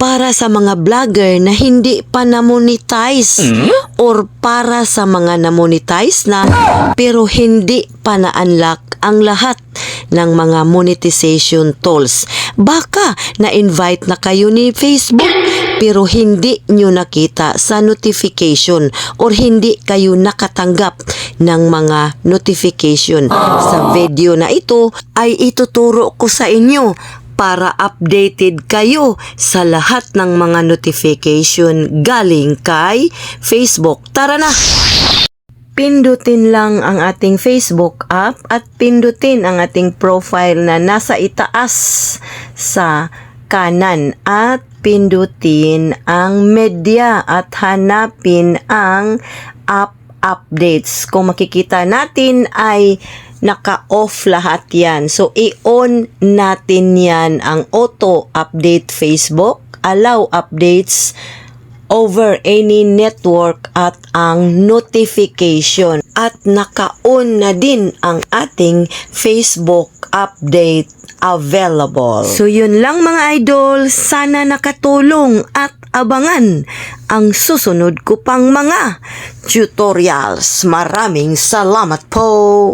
para sa mga vlogger na hindi pa na-monetize or para sa mga na-monetize na pero hindi pa na-unlock ang lahat ng mga monetization tools. Baka na-invite na kayo ni Facebook pero hindi nyo nakita sa notification or hindi kayo nakatanggap ng mga notification. Sa video na ito ay ituturo ko sa inyo para updated kayo sa lahat ng mga notification galing kay Facebook. Tara na! Pindutin lang ang ating Facebook app at pindutin ang ating profile na nasa itaas sa kanan at pindutin ang media at hanapin ang app updates. Kung makikita natin ay naka-off lahat yan. So, i-on natin yan ang auto-update Facebook, allow updates over any network at ang notification. At naka-on na din ang ating Facebook update available. So, yun lang mga idol. Sana nakatulong at abangan ang susunod ko pang mga tutorials. Maraming salamat po!